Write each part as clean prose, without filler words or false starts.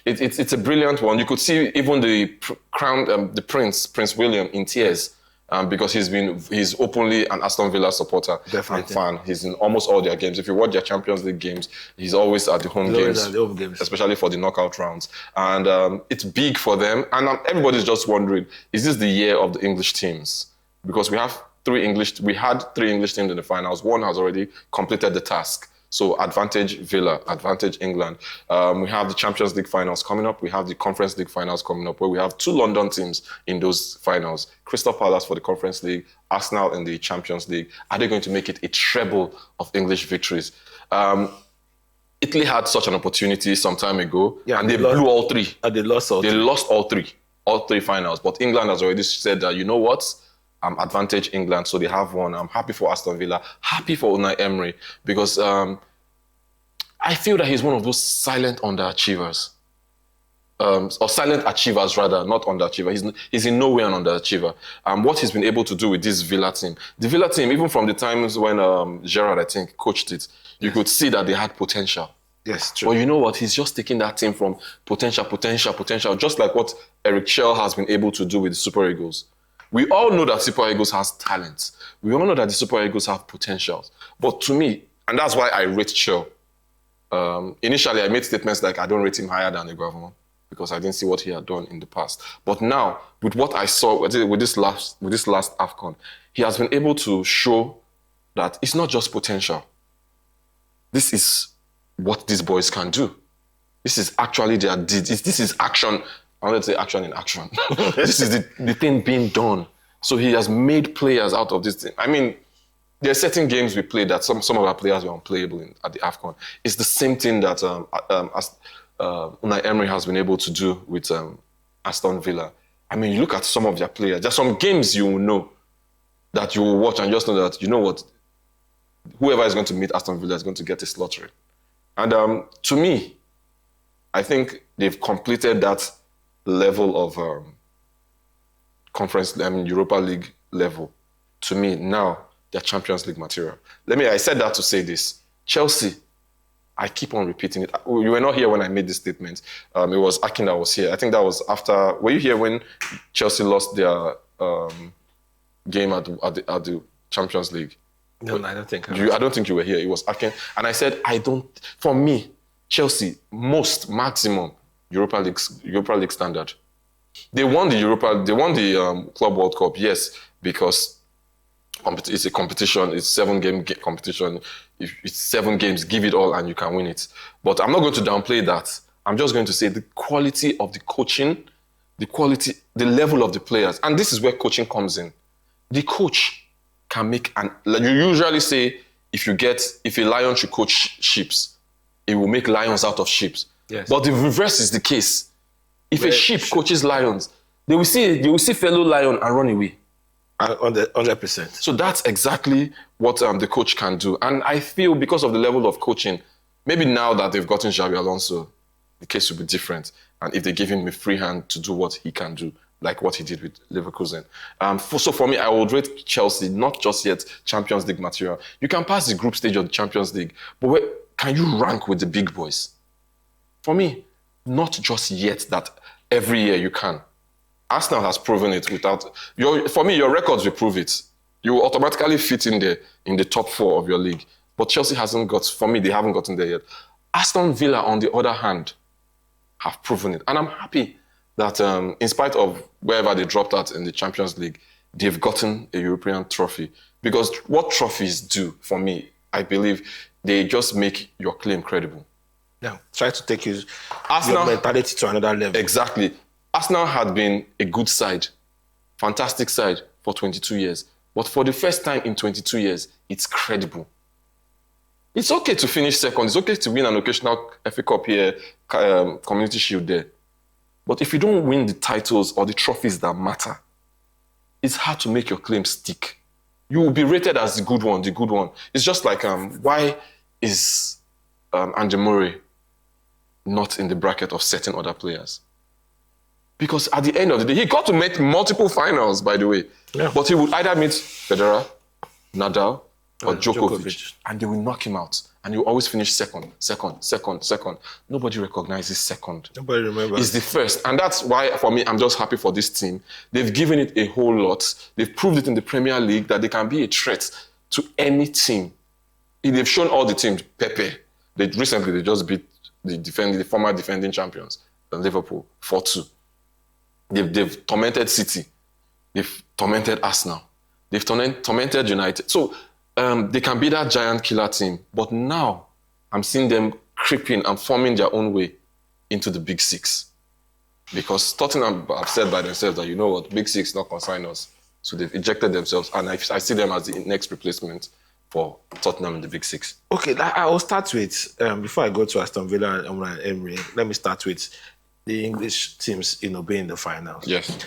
It's a brilliant one. You could see even the Prince William in tears. Because he's openly an Aston Villa supporter and fan. He's in almost all their games. If you watch their Champions League games, he's always at the home games, especially for the knockout rounds. And it's big for them. And everybody's just wondering, is this the year of the English teams? Because we had 3 English teams in the finals. One has already completed the task. So advantage Villa, advantage England. We have the Champions League finals coming up. We have the Conference League finals coming up, where we have 2 London teams in those finals. Crystal Palace for the Conference League, Arsenal in the Champions League. Are they going to make it a treble of English victories? Italy had such an opportunity some time ago, and they blew all 3. And they lost all 3. They lost all 3 finals. But England has already said that, you know what? Advantage England, so they have won. I'm happy for Aston Villa, happy for Unai Emery, because I feel that he's one of those silent underachievers. Or silent achievers, rather, not underachiever. He's in no way an underachiever. What he's been able to do with this Villa team. The Villa team, even from the times when Gerrard, I think, coached it, you could see that they had potential. Yes, true. But you know what? He's just taking that team from potential, just like what Eric Chell has been able to do with the Super Eagles. We all know that Super Eagles has talent. We all know that the Super Eagles have potentials. But to me, and that's why I rate Chell. Initially, I made statements like I don't rate him higher than Eguavoen because I didn't see what he had done in the past. But now, with what I saw with this last AFCON, he has been able to show that it's not just potential. This is what these boys can do. This is actually their deeds. This is action. I want to say action in action. This is the thing being done. So he has made players out of this thing. I mean, there are certain games we played that some of our players were unplayable at the AFCON. It's the same thing that Unai Emery has been able to do with Aston Villa. I mean, you look at some of their players. There's some games you will know that you will watch and just know that, you know what, whoever is going to meet Aston Villa is going to get a slaughtering. And to me, I think they've completed that level of Europa League level. To me, now they're Champions League material. I said that to say this. Chelsea, I keep on repeating it. You were not here when I made this statement. It was Akin that was here. I think that was after. Were you here when Chelsea lost their game at the Champions League? No, I don't think. I don't think you were here. It was Akin, and I said For me, Chelsea maximum Europa League standard. They won the Club World Cup, yes, because it's a competition. It's 7-game competition. If it's 7 games, give it all and you can win it. But I'm not going to downplay that. I'm just going to say the quality of the coaching, the level of the players. And this is where coaching comes in. The coach can make like you usually say, if a lion should coach sheep, it will make lions out of sheep. Yes. But the reverse is the case. If a sheep coaches lions, they will see fellow lion and run away. 100%. So that's exactly what the coach can do. And I feel because of the level of coaching, maybe now that they've gotten Xabi Alonso, the case will be different. And if they give him a free hand to do what he can do, like what he did with Leverkusen. So for me, I would rate Chelsea, not just yet Champions League material. You can pass the group stage of the Champions League, but can you rank with the big boys? For me, not just yet that every year you can. Arsenal has proven it for me, your records will prove it. You will automatically fit in there in the top 4 of your league. But Chelsea for me, they haven't gotten there yet. Aston Villa, on the other hand, have proven it. And I'm happy that in spite of wherever they dropped out in the Champions League, they've gotten a European trophy. Because what trophies do, for me, I believe, they just make your claim credible. Yeah, try to take your mentality to another level. Exactly. Arsenal had been a good side, fantastic side for 22 years. But for the first time in 22 years, it's credible. It's okay to finish second. It's okay to win an occasional FA Cup here, Community Shield there. But if you don't win the titles or the trophies that matter, it's hard to make your claim stick. You will be rated as the good one. It's just like, why is Andy Murray not in the bracket of certain other players? Because at the end of the day, he got to make multiple finals, by the way. Yeah. But he would either meet Federer, Nadal, or Djokovic, and they will knock him out. And you always finish second. Nobody recognizes second. Nobody remembers. It's the first. And that's why, for me, I'm just happy for this team. They've given it a whole lot. They've proved it in the Premier League that they can be a threat to any team. They've shown all the teams. Pepe. Recently, they just beat the former defending champions, Liverpool, 4-2. They've tormented City. They've tormented Arsenal. They've tormented United. So they can be that giant killer team. But now I'm seeing them creeping and forming their own way into the Big Six. Because Tottenham have said by themselves that, you know what, Big Six not concern us. So they've ejected themselves. And I see them as the next replacement for Tottenham in the Big Six. Okay, I will start with, before I go to Aston Villa and Emery, let me start with the English teams, being in the finals. Yes.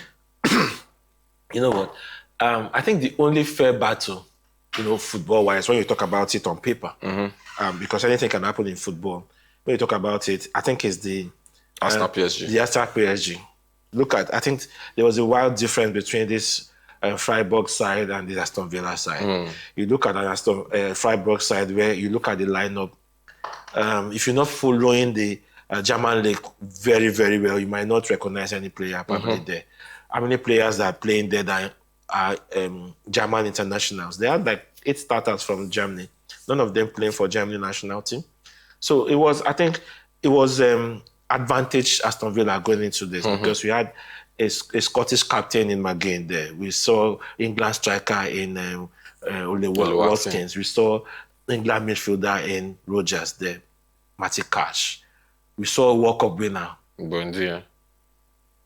You know what? I think the only fair battle, football-wise, when you talk about it on paper, because anything can happen in football, when you talk about it, I think it's the Arsenal PSG. The Arsenal PSG. I think there was a wild difference between this Freiburg side and the Aston Villa side. You look at the Freiburg side where you look at the lineup. If you're not following the German league very, very well, you might not recognize any player probably there. How many players that are playing there that are German internationals? They had like 8 starters from Germany. None of them playing for Germany national team. So I think it was advantage Aston Villa going into this because we had a Scottish captain in McGinn there. We saw England striker in Ole Watkins. We saw England midfielder in Rodgers there, Matty Cash. We saw a World Cup winner. Buendia.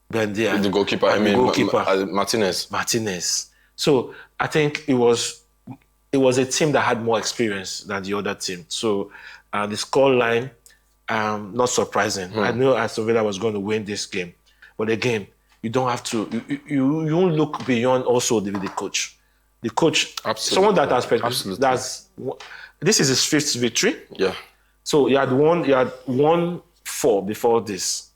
The goalkeeper. Martinez. So I think it was a team that had more experience than the other team. So the scoreline, not surprising. I knew Aston Villa was going to win this game. But again, you don't have to, you don't look beyond also the coach. The coach, someone that has, this is his 5th victory. Yeah. So you had won 4 before this.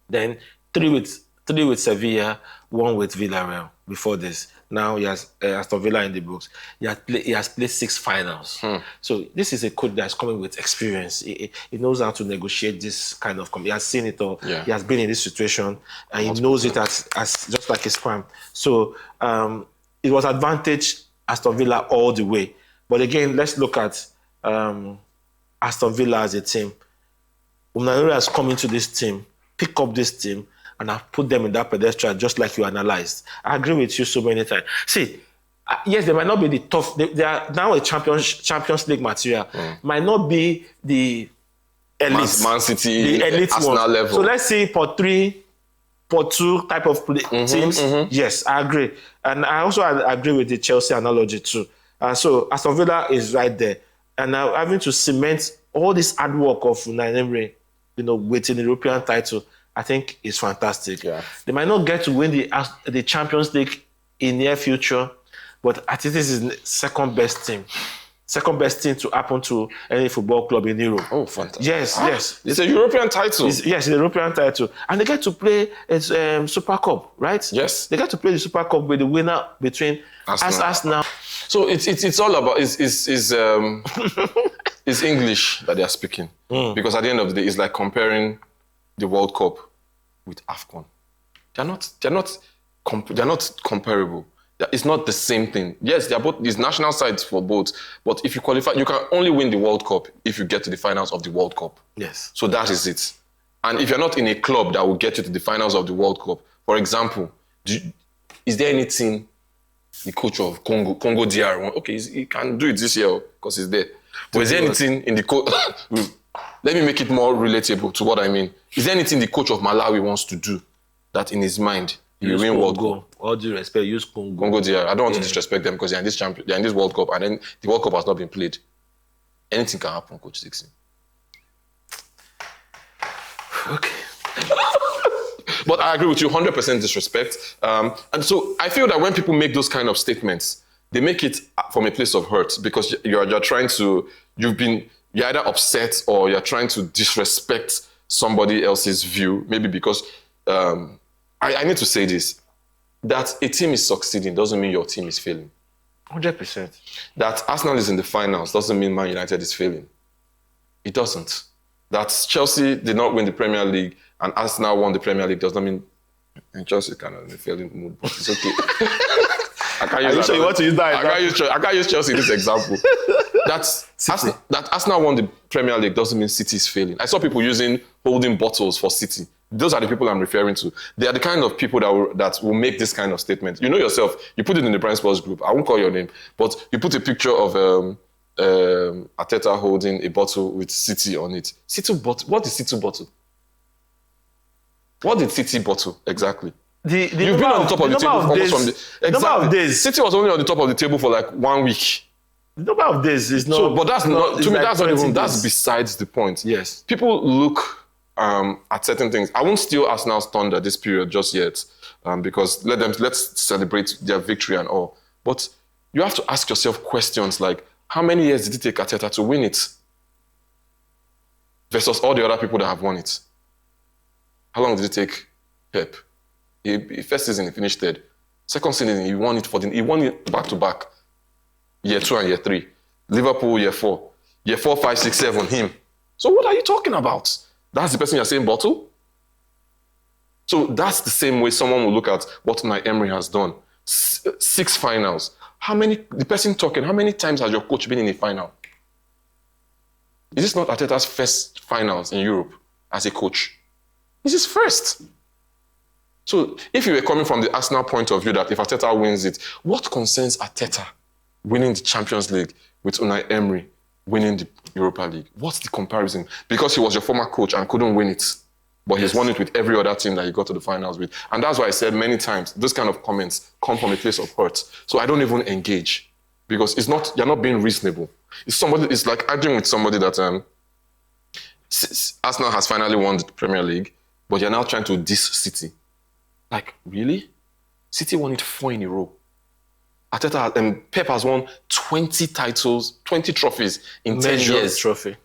Then 3 with Sevilla, 1 with Villarreal before this. Now he has Aston Villa in the books. He has played 6 finals. So this is a coach that's coming with experience. He knows how to negotiate this kind of. He has seen it all. Yeah. He has been in this situation, and he knows it as just like his palm. So it was advantage Aston Villa all the way. But again, let's look at Aston Villa as a team. Unai has come into this team, pick up this team, and I've put them in that pedestal just like you analyzed. I agree with you so many times. See, yes, they might not be the tough. They are now a Champions League material. Might not be the elite. Man City, the elite Arsenal one. level. So let's say Pot 3, Pot 2 type of teams. Yes, I agree. And I also agree with the Chelsea analogy too. So Aston Villa is right there. And now having to cement all this hard work of Unai Emery, with an European title, I think is fantastic. Yeah. They might not get to win the Champions League in near future, but I think this is the second best team to happen to any football club in Europe. Oh, fantastic. Yes. It's a European title. It's a European title. And they get to play Super Cup, right? Yes. They get to play the Super Cup with the winner between Arsenal. So it's all about, it's English that they are speaking. Because at the end of the day, it's like comparing the World Cup with AFCON. They're not comparable. It's not the same thing. Yes, they're both these national sides for both. But if you qualify, you can only win the World Cup if you get to the finals of the World Cup. Yes. So that is it. And if you're not in a club that will get you to the finals of the World Cup, for example, is there anything the coach of Congo DR, okay, he can do it this year because he's there. But is there anything in the let me make it more relatable to what I mean. Is there anything the coach of Malawi wants to do that in his mind he will win World Cup? All due respect, use Congo. Congo DR. I don't want to disrespect them because they're in this World Cup, and then the World Cup has not been played. Anything can happen, Coach Dixon. Okay. But I agree with you, 100% disrespect. And so I feel that when people make those kind of statements, they make it from a place of hurt because you're trying to, you're either upset or you're trying to disrespect somebody else's view, maybe because, I need to say this, that a team is succeeding doesn't mean your team is failing. 100%. That Arsenal is in the finals doesn't mean Man United is failing. It doesn't. That Chelsea did not win the Premier League and Arsenal won the Premier League does not mean and Chelsea kind of in a failing mood, but it's okay. I can't use Are you sure you want to use that? I can't use Chelsea in this example. That Arsenal won the Premier League doesn't mean City is failing. I saw people holding bottles for City. Those are the people I'm referring to. They are the kind of people that will make this kind of statement. You know yourself. You put it in the Brian Sports group. I won't call your name, but you put a picture of Arteta holding a bottle with City on it. City bottle. What is City bottle? What did City bottle exactly? You've been on the top of the table almost from the number of days. City was only on the top of the table for like 1 week. The number of days is not. So, but that's not to me. like That's not even. 20 That's days. besides the point. Yes. People look at certain things. I won't steal Arsenal's thunder this period just yet, because let's celebrate their victory and all. But you have to ask yourself questions like, how many years did it take Arteta to win it? Versus all the other people that have won it. How long did it take Pep? First season he finished third. Second season he won it back to back. Year 2 and year 3. Liverpool year 4. Year 4, 5, 6, 7, him. So what are you talking about? That's the person you're saying bottle? So that's the same way someone will look at what Unai Emery has done. 6 finals. The person talking, how many times has your coach been in a final? Is this not Arteta's first finals in Europe as a coach? It's his first. So if you were coming from the Arsenal point of view that if Arteta wins it, what concerns Arteta winning the Champions League with Unai Emery winning the Europa League? What's the comparison? Because he was your former coach and couldn't win it, but he's won it with every other team that he got to the finals with. And that's why I said many times, those kind of comments come from a place of hurt. So I don't even engage because you're not being reasonable. It's like arguing with somebody that Arsenal has finally won the Premier League, but you're now trying to diss City. Like, really? City won it 4 in a row. Arteta and Pep has won 20 titles, 20 trophies in 10 years. Trophy.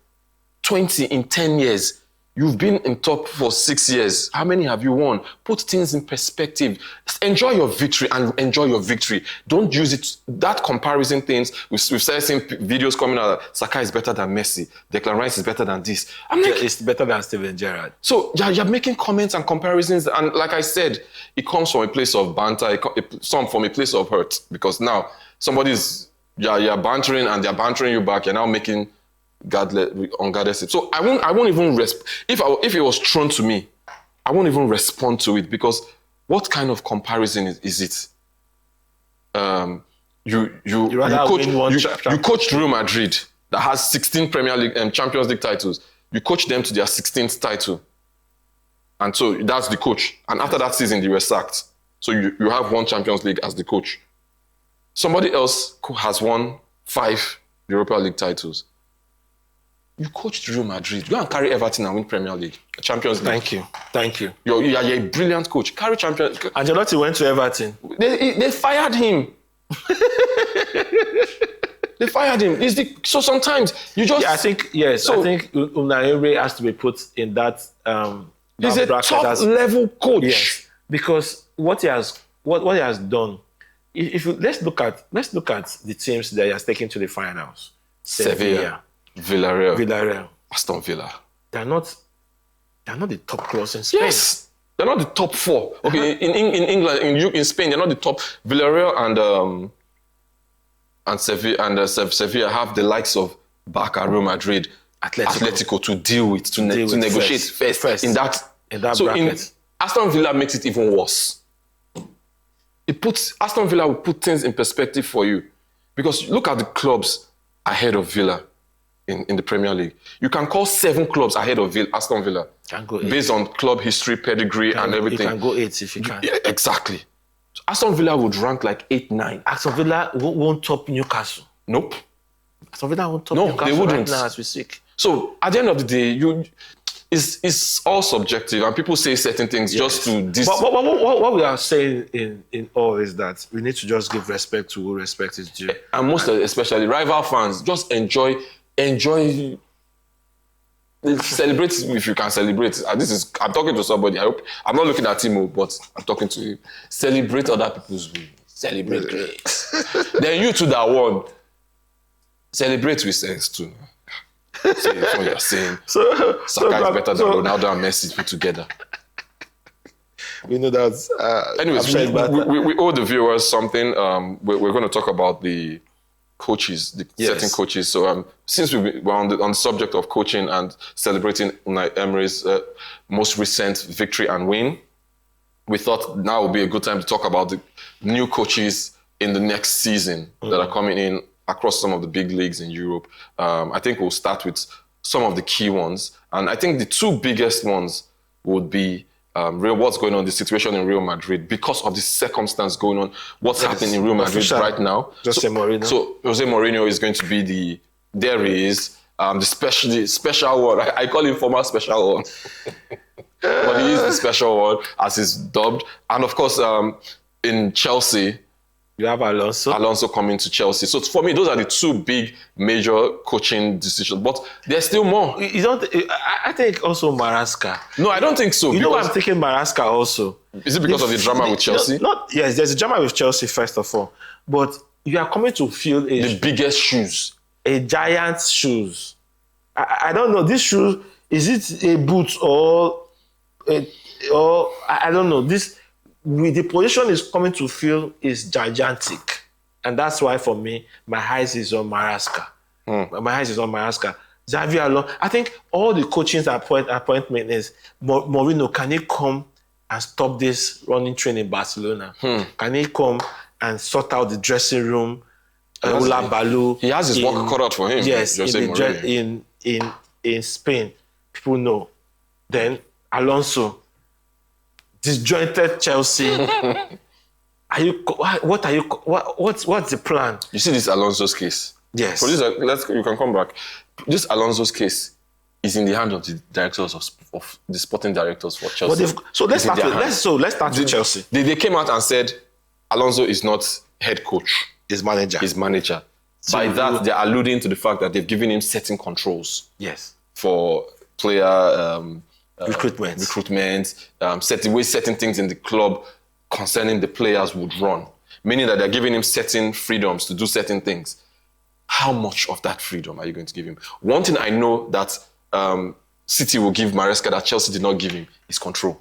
20 in 10 years. You've been in top for 6 years. How many have you won? Put things in perspective. Enjoy your victory and enjoy your victory. Don't use it. That comparison things. We've started seeing videos coming out that Saka is better than Messi. Declan Rice is better than this. I'm like, It's better than Steven Gerrard. so you're making comments and comparisons. And like I said, it comes from a place of banter, some from a place of hurt. Because now you're bantering and they're bantering you back. You're now making unguarded. So I won't even if it was thrown to me, I won't even respond to it because what kind of comparison is it? You coached Real Madrid that has 16 Premier League and Champions League titles. You coached them to their 16th title, and so that's the coach. And after that season, they were sacked. So you have 1 Champions League as the coach. Somebody else has won 5 Europa League titles. You coached Real Madrid. Go and carry Everton and win Premier League, Champions League. Thank you. You're a brilliant coach. Carry Champions. Ancelotti went to Everton. They fired him. They fired him. So sometimes you just. I think Unai Emery has to be put in that. He's a top level coach. Yes, because what he has done. Let's look at the teams that he has taken to the finals. Sevilla. Villarreal, Aston Villa. They're not the top class in Spain. Yes, they're not the top 4. Okay, in England, in Spain, they're not the top. Villarreal and Sevilla have the likes of Barca, Real Madrid, Atletico to deal with, to negotiate first in that bracket. Aston Villa makes it even worse. Aston Villa will put things in perspective for you because look at the clubs ahead of Villa. In the Premier League. You can call 7 clubs ahead of Aston Villa. Can go 8. Based on club history, pedigree, and everything. You can go 8 if you can. Yeah, exactly. So Aston Villa would rank like 8, 9. Aston Villa won't top Newcastle. Nope. Aston Villa won't top Newcastle they wouldn't. right now as we speak. So at the end of the day, it's all subjective and people say certain things just to... But what we are saying in all is that we need to just give respect to who respect is due. And most especially rival fans, just enjoy, celebrate if you can celebrate. I'm talking to somebody. I'm not looking at Timo, but I'm talking to him. Celebrate other people's wins. Celebrate grace. Then you two that won, celebrate with sense too. Say what you're saying. Saka is better than Ronaldo and Messi put together. We know that. Anyways, we owe the viewers something. We're going to talk about the coaches, certain coaches. So since we're on the subject of coaching and celebrating Unai Emery's most recent victory and win, we thought now would be a good time to talk about the new coaches in the next season that are coming in across some of the big leagues in Europe. I think we'll start with some of the key ones. And I think the two biggest ones would be what's going on, the situation in Real Madrid, because of the circumstance going on, what's happening in Real Madrid right now. Jose Mourinho. So Jose Mourinho is going to be the special one. I call him former special one. But he is the special one, as is dubbed. And of course, in Chelsea, you have Alonso coming to Chelsea. So for me, those are the two big major coaching decisions. But there's still more. You don't. I think also Maresca. No, I don't think so. You know why I'm thinking Maresca also? Is it because of the drama with Chelsea? Yes, there's a drama with Chelsea first of all. But you are coming to fill the biggest shoes. A giant's shoes. I don't know. This shoe, is it a boot or I don't know. The position is coming to fill is gigantic. And that's why for me, my eyes is on Maresca. My eyes is on Maresca. Xavi Alonso, I think all the coaching appointment is Mourinho, can he come and stop this running train in Barcelona? Can he come and sort out the dressing room? Ula Balu. He has his work cut out for him. Yes, in Spain, people know. Then Alonso, disjointed Chelsea. What's the plan? You see this Alonso's case? Yes. So you can come back. This Alonso's case is in the hands of the directors of the sporting directors for Chelsea. Let's start with Chelsea. They came out and said Alonso is not head coach. He's manager. By that, they're alluding to the fact that they've given him certain controls. Yes. For player recruitment, certain things in the club concerning the players would run. Meaning that they're giving him certain freedoms to do certain things. How much of that freedom are you going to give him? One thing I know that City will give Maresca that Chelsea did not give him is control.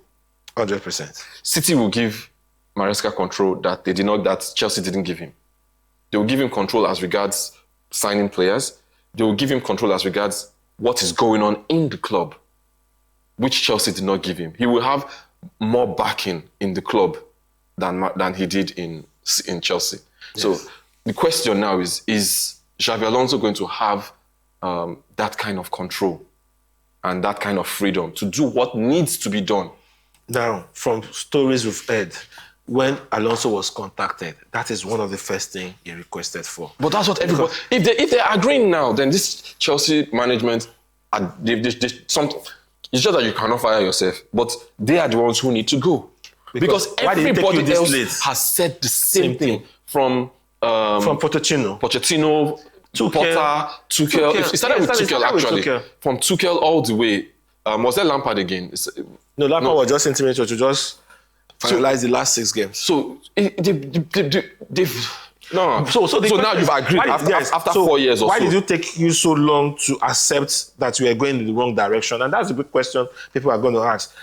100%. City will give Maresca control that Chelsea didn't give him. They will give him control as regards signing players. They will give him control as regards what is going on in the club, which Chelsea did not give him. He will have more backing in the club than he did in Chelsea. Yes. So the question now is Xavi Alonso going to have that kind of control and that kind of freedom to do what needs to be done? Now, from stories we've heard, when Alonso was contacted, that is one of the first things he requested for. But that's what everybody... If they're agreeing now, then this Chelsea management... It's just that you cannot fire yourself, but they are the ones who need to go. Because everybody else has said the same thing. From Pochettino, Tuchel. It started with Tuchel, actually. From Tuchel all the way. Was there Lampard again? No, Lampard was just intimated to just finalize the last 6 games. So they've... No. So now you've agreed after 4 years or so. Why did it take you so long to accept that you are going in the wrong direction? And that's a big question people are going to ask.